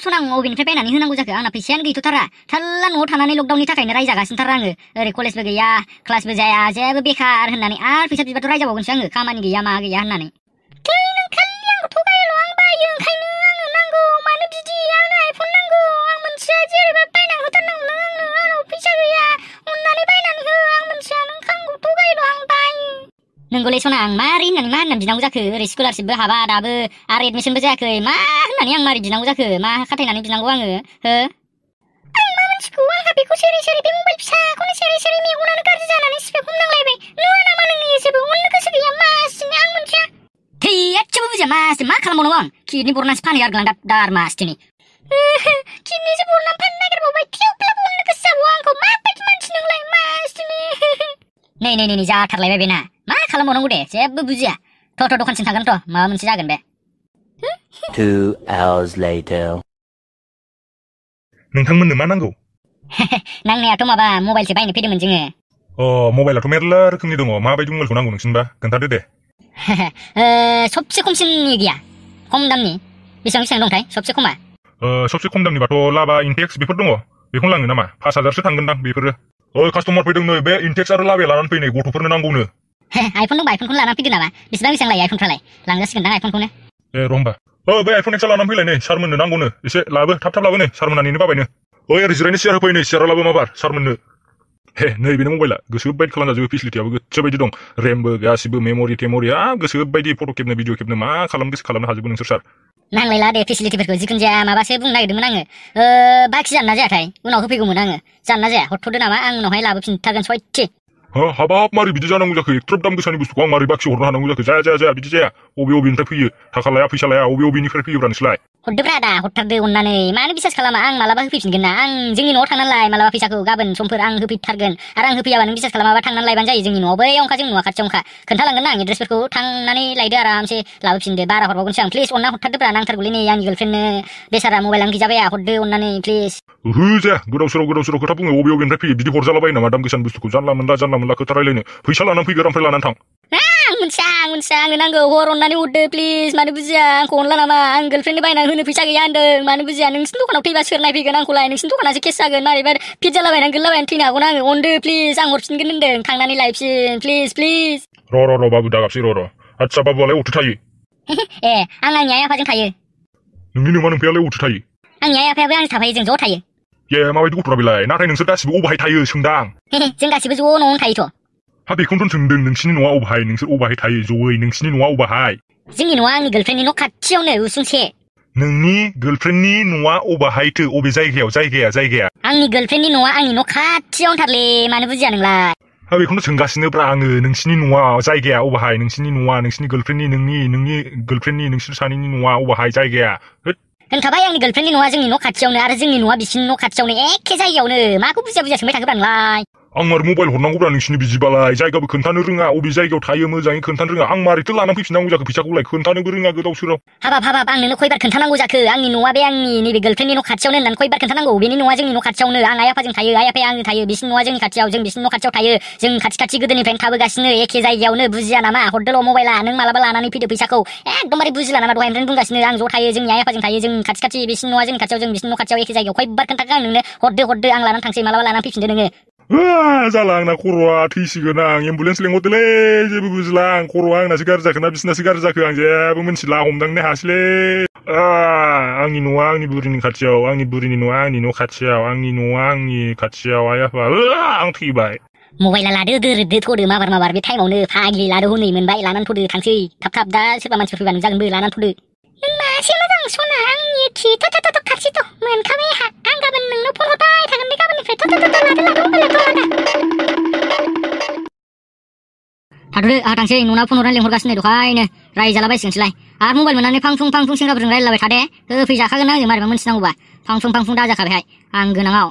सना आं अबेनिफ्राय बायनानै होनांगौ जाखो आंना फैसायानो गैथ'थारा थाल्ला न'आव थानानै लकडाउननि थाखायनो रायजागासिनोथार आङो ओरै कलेजबो गैया क्लासबो जाया जेबो बेखार होननानै आरो फैसा बिबाथ' रायजाबावगोनसो आङो खामानि गैया मा गैया होननानै नों खालि आंखौ थगायल' आं बायो ओंखायनो आंनो नांगौ मानो बिदि आंनो आइफन नांगौ आं मोनसेया जेरैबा बायनानै होथारनांगौ नों आंनाव फैसा गैया अननानै बायनानै हो आं मोनसेया नों आंखौ थगायल' आं बायो नोंगौलै सना आं मारै होननानै मा होननानै बिनांगौ जाखो ओरै स्कलारशिपबो हाबा दाबो आरो एडमिसनबो जायाखै मा होननानै आं मारै बिनांगौ जाखो मा खाथायनानै बिनांगौ आङो हो आं मा मोनथिगौ आंहा बेखौ सेरै सेरै बे मबाइल फिसाखौनो सेरै सेरै मेगनानो गाज्रि जानानै सिफेक हमनांलायबाय नुवा नामा नोङो जेबो अननो गोसो गैया मासिनो आं मोनथिया थै एसेबो बुजिया मासि मा खालामबावनांगौ आं किडनि बरनासो फानहैयो आरो दार मासथिनि किडनिसो बरनानै फाननो नागिरबावबाय थेवब्लाबो अननो गोसो जाबावो आंखौ माबायदि मानसि नोंलाय मासिनि नै जाथारलायबाय बेना मा खालामबावनांगौ दे जेबो बुजिया थ' दखानसिम थांगोन थ' माबा मोनसे जागोन बे 2 hours later नोंथांमोननो मा नांगौ नांनायाथ' माबा मबाइलसो बायनो फैदोंमोन जोङो मबाइलाथ' मेरला रोखोमनि दङ माबायदि मबाइलखौ नांगौ नोंसिनबा खोन्थादो दे सबसे खमसिननि गैया खम दामनि बेसेबां दंथाय सबसे खमा सबसे खम दामनिबाथ' लाभा इनटेक्स बेफोर दङ बेखौनो लांनो नामा 5000सो थांगोनदां बेफोरो कास्टमार फैदों नै बे इनटेक्स आरो लाभाया लानानै फैनाय गथ'फोरनो नांगौनो आइफन दंबा आइफनखौनो लानानै फैदो नामा बेसेबां लायो आइफनफ्रालाय लांजासिगोनदां आइफनखौनो र' होमबा बे आइफन एक्सआ लानानै फैलाय नै सारमोननो नांगौनो एसे लाबो थाब लाबो नै सारमोना नेनो बाबायनो ओरै जिरायनो सियार होफै नै सियारा लाबो माबार सारमोननो नै बेनो मबाइला गोसो बायदि खालामजाजोबो फेसिलिटियाबो गोसो बायदि दं रेमबो गासिबो मेम'रि टेम'रि गोसो बायदि फट' खेबनो भिडिअ खेबनो मा गोसो खालामनो हाजोबो नोंसोर सार नांलायला दे फेसिलिटिफोरखौ जिखुनु जाया माबासो बुंनो नागिरदोंमोन आङो बाखि जाना जायाथाय उनाव होफैगौमोन आङो जाना जाया हरथ'दो नामा आं उनावहाय लाबोफिनथारगोन सयथि हाबाब मारै बिदि जानांगौ जाखो एथ्राब दाम गोसानि बुस्थुखौ आं मारै बाखि हरनो हानांगौ जाखो जाया बिदि जाया अबेनिफ्राय फैयो थाखा लाया फैसा लाया अबेनिफ्राय फैयोब्रा नोंसोरलाय हरदोब्रा दा हरथारदो अननानै मानो बिसास खालामा आं मालाबा होफैफिनगोन ना आं जोंनि न'आव थांनानै लाय मालाबा फैसाखौ गाबोन समफोर आं होफैथारगोन आरो आं होफैयाबा नों बिसास खालामाबा थांनानै लायबानो जायो जोंनि न'आव बैयावनोखा जों न'आ खाथियावनोखा खोन्थालांगोन ना आं एड्रेसफोरखौ थांनानै लायदो आरामसे लाबोफिनदो बारा हरबावगोनसो आं प्लिज अनना हरथारदोब्रा नांथारगौलै नै आंनि गार्लफ्रेन्डनो बेसारा मबाइलानो गैजाबाया हरदो अननानै प्लिज जाया गोदाव सोराव खोथा बुङो अबेनिफ्राय फैयो बिदि हरजालाबायो नामा दाम गोसानि बुस्थुखौ जानला मोनला खोथा रायलायनो फैसा लानानै फैगोर ओमफ्राय लानानै थां आं मोनथिया आंनो नांगौ हर अननानै हरदो प्लिज मानो बुजिया आंखौ अनला नामा आं गार्लफ्रेन्डनो बायनानै होनो फैसा गैया होनदों मानो बुजिया नोंसिनि दखानाव फैबा सोर नायफैगोन आंखौलाय नोंसिनि दखानासो केस जागोन मारैबा फिट जालाबायनानै गोलैलाबायनानै थैनो हागौना आङो अनदो प्लिज आं हरफिनगोन होनदों थांनानै लायफिन प्लिज र' बाबु दागाबसै र' आदसा बाबुआलाय अबावथो थायो आं आंनि आइ आफाजों थायो नोंनि नोमा नोमफायालाय अबावथो थायो आंनि आइ आफायाबो आंजों थाफायो जों ज' थायो माबायदि गथ'रा बेलाय नाथाय नोंसोर गासिबो अबाहाय थायो सोंदां जों गासिबो ज' न'आवनो थायोथ' बेखौनोथ' सोंदों नोंसिनि न'आ अबाहाय नोंसोर अबाहाय थायो ज'यै नोंसिनि न'आ अबाहाय जोंनि न'आ आंनि गार्लफ्रेन्डनि न' खाथियावनो उसुंसे नोंनि गार्लफ्रेन्डनि न'आ अबाहायथो अबे जायगाया आंनि गार्लफ्रेन्डनि न'आ आंनि न' खाथियावनोथारलै मानो बुजिया नोंलाय बेखौनो सोंगासिनोब्रा आङो नोंसिनि न'आ जायगाया अबाहाय नोंसिनि न'आ नोंसिनि गार्लफ्रेन्डनि नोंनि गार्लफ्रेन्डनि नोंसोर सानैनि न'आ अबाहाय जायगाया होनखाबाय आंनि गार्लफ्रेन्डनि न'आ जोंनि न' खाथियावनो आरो जोंनि न'आ बिसिनि न' खाथियावनो एखे जायगायावनो माखौ बुजिया सोंबाय थाखोब्रा नोंलाय आं मारै मबाइल हरनांगौब्रा नोंसिनि बिदिबालाय जायगाबो खोन्थानो रोङा अबे जायगायाव थायो मोजाङै खोन्थानो रोङा आं मारैथो लानानै फैफिननांगौ जाखो फैसाखौलाय खोन्थानोबो रोङा गोदाव सोराव हाबाब आं नोंनो खयबार खोन्थानांगौ जाखो आंनि न'आ बे आंनि नैबे गार्लफ्रेन्डनि न' खाथियावनो होननानै खयबार खोन्थानांगौ बेनि न'आ जोंनि न' खाथियावनो आं आइ आफाजों थायो आइ आफाया आंजों थायो बिसिनि न'आ जोंनि खाथियाव जों बिसिनि न' खाथियाव थायो जों खाथि गोदोनिफ्रायनो थाबोगासिनो एखे जायगायावनो बुजिया नामा हरदोल' मबाइला नों मालाबा लानानै फैदो फैसाखौ एकदमबारे बुजिला नामा दहायनिफ्रायनो बुंगासिनो आं ज' थायो जोंनि आइ आफाजों थायो जों खाथि बिसिनि न'आ जोंनि खाथियाव जों बिसिनि न' खाथियाव एखे जायगायाव खयबार खोन्थाखो आं नोंनो हरदो आं लानानै थांसै मालाबा लानानै फैफिनदो नोङो जाला आंना खर'आ थैसिगोन आं एम्बुलेन्स लेंहरदोलै जेबो बुजिला आं खर'आ आंनासो गाज्रि जाखोना बिसिनासो गाज्रि जाखो आं जेबो मिन्थिला हमदांनो हासैलै आंनि न'आ आंनि बुरिनि खाथियाव आंनि बुरिनि न'आ आंनि न' खाथियाव आंनि न'आ आंनि खाथियाव आइ आफा आं थैबाय मबाइला लादो दोरोदो थ'दो माबार बे टाइमावनो फाग्लि लादो हनै मोनबाय लानानै थ'दो थांसै थाब दा सोरबा मानसिफोर फैबा जागोनबो लानानै थ'दो नों मासे मोजां सना आंनि थि खाथिथ' मोनखाबाय आंहा आं गाबोन नोंनो फन हरबाय थागोन दे गाबोननिफ्राय लादो थाद'दो आंहा थांसै नोंनाव फन हरनानै लिंहरगासिनो दहायनो रायजालाबायसिगोनसैलाय आरो मबाइल मोननानै फां फुं सेंग्राफोरजों रायलायलाबाय थादे होफैजाखागोन आङो मारैबा मोनथिनांगौबा फां फुं दाजाखाबायहाय आं गोनाङाव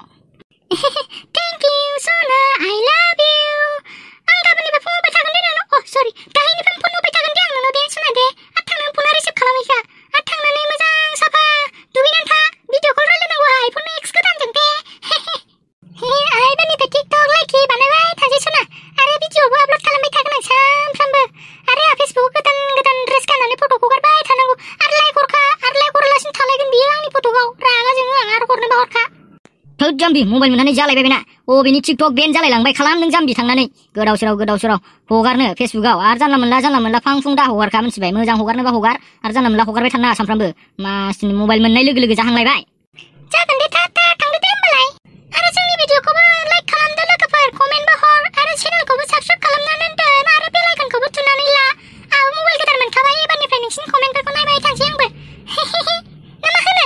थेंक इउ सना आइ लाभ इउ आं गाबोननिफ्राय फन हरबाय थागोन दे नोंनाव सरि दाहायनिफ्राय फन हरबाय थागोन दे आं नोंनाव दे सना दे आरो थांनानै फना रिसिभ खालामहैखा आरो थांनानै मोजां साफा दुगैनानै था भिडिअ कल रायलायनांगौ आइफन एक्स गोदानजों दे आइबानिफ्राय टिकटक लाइकि बानायबाय थांसै सना आरो भिडिअबो आपल'ड खालामबाय थागोन आं सानफ्रामबो आरो आंहा फेसबुक गोदान ड्रेस गाननानै फट' हगारबाय थानांगौ आरो लाइक हरलासिनो थालायगोन बियो आंनि फट'आव रागा हरनोबा हरखा थोद जाम्बि मबाइल मोननानै जालायबाय बेना अबेनि टिकटक बेन जालायलांबाय खालामदों जाम्बि थांनानै गोदाव सोराव हगारनो फेसबुकआव आरो जानला मोनला फां फुं दा हगारखा मिथिबाय मोजां हगारनोबा हगार आरो जानला मोनला हगारबाय थानो नाङा सानफ्रामबो मासिनि मबाइल मोननाय लोगो लोगो जाहांलायबाय जागोन दे थांदो दे होमबालाय आरो जोंनि भिडिअखौबो लाइक खालामदो लोगोफोर कमेन्टबो हर आरो चेनेलखौबो साबस्क्राइब खालामनानै दोन आरो बेल आइकनखौबो थुनानै ला आंबो मबाइल गोदान मोनखाबाय एबारनिफ्राय नोंसिनि कमेन्टफोरखौ नायबाय थानोसै आंबो ना मा होनो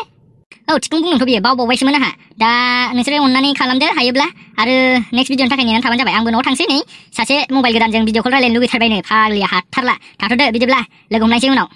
औ थिगखौनो बुंदोंथ' बियो बावबावबायसोमोन आंहा दा नोंसोरो अननानै खालामदो हायोब्ला आरो नेक्स्ट भिडिअनि थाखाय नेनानै थाबानो जाबाय आंबो न'आव थांसै नै सासे मबाइल गोदानजों भिडिअ कल रायलायनो लुगैथारबायनो फाग्लिया हाथारला थाथ'दो बिदिब्ला लोगो हमलायसै उनाव